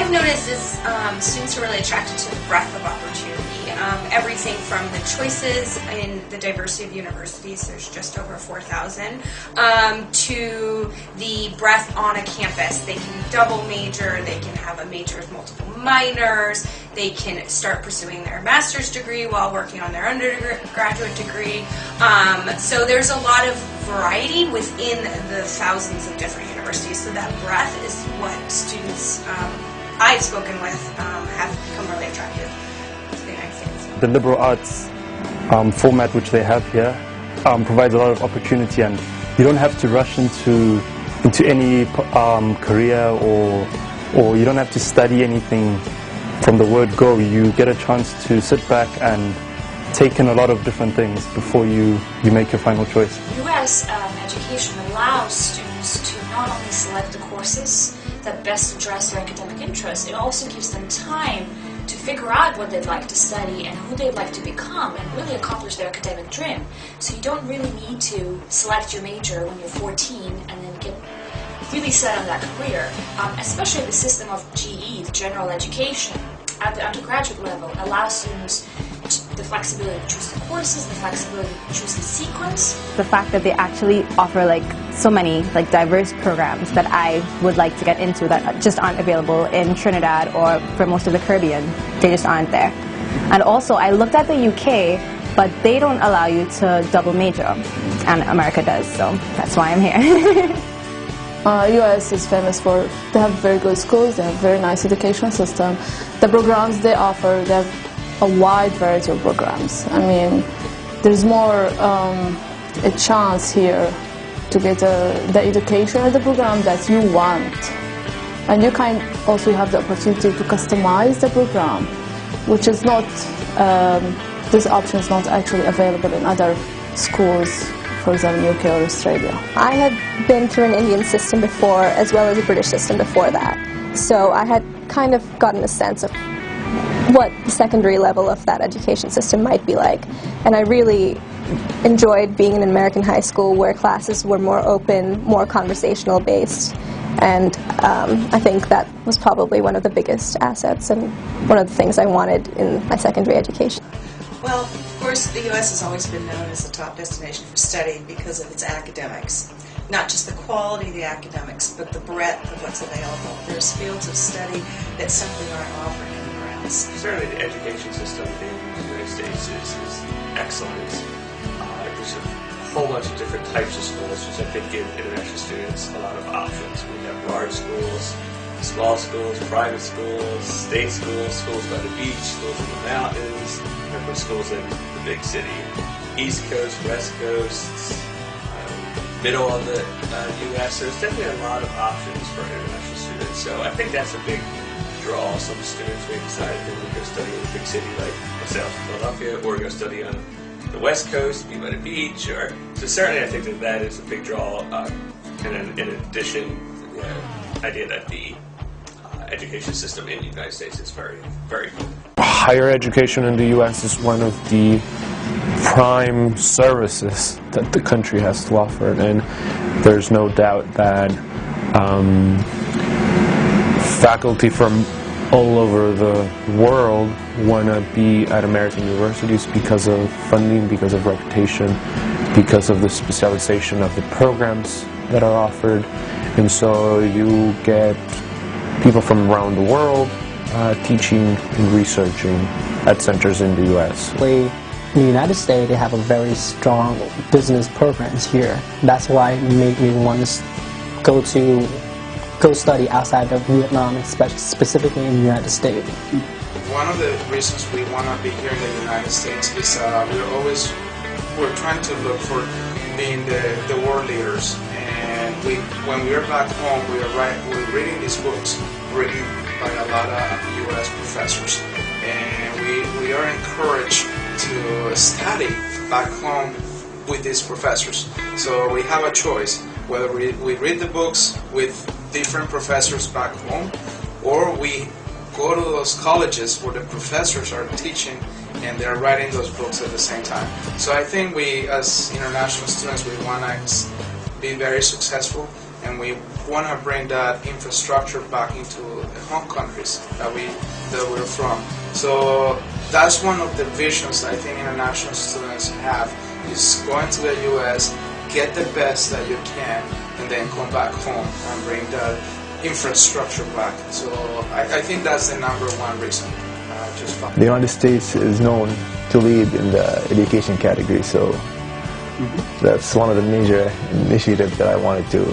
I've noticed is students are really attracted to the breadth of opportunity. Everything from the choices in the diversity of universities, there's just over 4,000, to the breadth on a campus. They can double major, they can have a major with multiple minors, they can start pursuing their master's degree while working on their undergraduate degree. So there's a lot of variety within the thousands of different universities. So that breadth is what students I've spoken with have become really attractive to the United States. The liberal arts format which they have here provides a lot of opportunity, and you don't have to rush into any career, or you don't have to study anything from the word go. You get a chance to sit back and take in a lot of different things before you make your final choice. U.S. Education allows students to not only select the courses that best address their academic interests, it also gives them time to figure out what they'd like to study and who they'd like to become and really accomplish their academic dream. So you don't really need to select your major when you're 14 and then get really set on that career. Especially the system of GE, the general education, at the undergraduate level allows students the flexibility to choose the courses, the flexibility to choose the sequence. The fact that they actually offer so many diverse programs that I would like to get into that just aren't available in Trinidad or for most of the Caribbean. They just aren't there. And also I looked at the UK, but they don't allow you to double major, and America does, so that's why I'm here. US is famous for, they have very good schools, they have very nice education system. The programs they offer, they have a wide variety of programs. I mean, there's more a chance here to get the education or the program that you want. And you can also have the opportunity to customize the program, which is not, this option is not actually available in other schools, for example, UK or Australia. I had been through an Indian system before, as well as a British system before that. So I had kind of gotten a sense of what the secondary level of that education system might be like. And I really enjoyed being in an American high school where classes were more open, more conversational based. And I think that was probably one of the biggest assets and one of the things I wanted in my secondary education. Well, of course, the U.S. has always been known as the top destination for study because of its academics. Not just the quality of the academics, but the breadth of what's available. There's fields of study that simply aren't offered anywhere else. Certainly the education system in the United States is excellent. There's a whole bunch of different types of schools, which I think give international students a lot of options. We have large schools, small schools, private schools, state schools, schools by the beach, schools in the mountains, different schools in the big city, East Coast, West Coast, middle of the U.S. There's definitely a lot of options for international students, so I think that's a big draw. Some students may decide they want to go study in a big city like myself, Philadelphia, or go study on the West Coast, be by the beach, or so certainly I think that is a big draw. And in addition, the idea that the education system in the United States is very, very good. Higher education in the U.S. is one of the prime services that the country has to offer, and there's no doubt that faculty from all over the world want to be at American universities because of funding, because of reputation, because of the specialization of the programs that are offered. And so you get people from around the world teaching and researching at centers in the U.S. In the United States, they have a very strong business programs here. That's why it made me want to go study outside of Vietnam, especially specifically in the United States. One of the reasons we want to be here in the United States is we're trying to look for being the world leaders. And when we're back home, we're reading these books written by a lot of U.S. professors, and we are encouraged to study back home with these professors. So we have a choice, whether we read the books with different professors back home, or we go to those colleges where the professors are teaching and they're writing those books at the same time. So I think we, as international students, we want to be very successful, and we want to bring that infrastructure back into the home countries that we're from. So that's one of the visions I think international students have, is going to the U.S., get the best that you can, and then come back home and bring that infrastructure back. So I think that's the number one reason. The United States is known to lead in the education category, so that's one of the major initiatives that I wanted to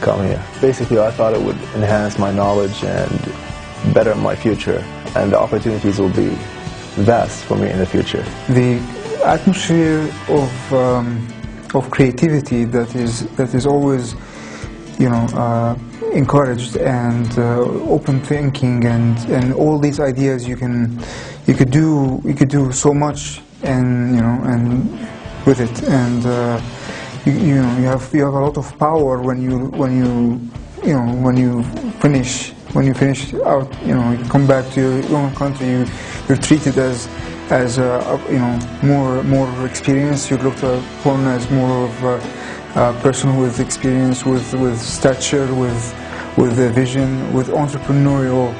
come here. Basically, I thought it would enhance my knowledge and better my future, and the opportunities will be vast for me in the future. The atmosphere of creativity that is always, you know, encouraged, and open thinking, and all these ideas you could do so much, and you know, and with it, and you have a lot of power when you finish out, you know, you come back to your own country, you're treated as you know, more experienced. You're looked upon as more of a person with experience, with stature, with a vision, with entrepreneurial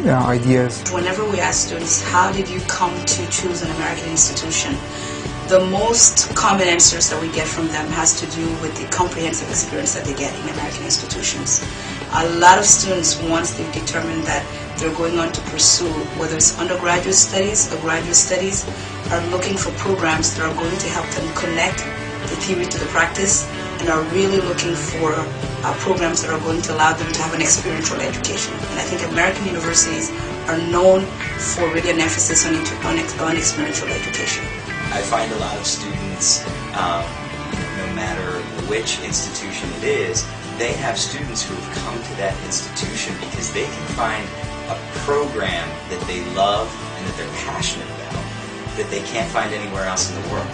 ideas. Whenever we ask students, how did you come to choose an American institution, the most common answers that we get from them has to do with the comprehensive experience that they get in American institutions. A lot of students, once they've determined that they're going on to pursue, whether it's undergraduate studies or graduate studies, are looking for programs that are going to help them connect the theory to the practice, and are really looking for programs that are going to allow them to have an experiential education. And I think American universities are known for really an emphasis on experiential education. I find a lot of students, no matter which institution it is, they have students who have come to that institution because they can find a program that they love and that they're passionate about that they can't find anywhere else in the world.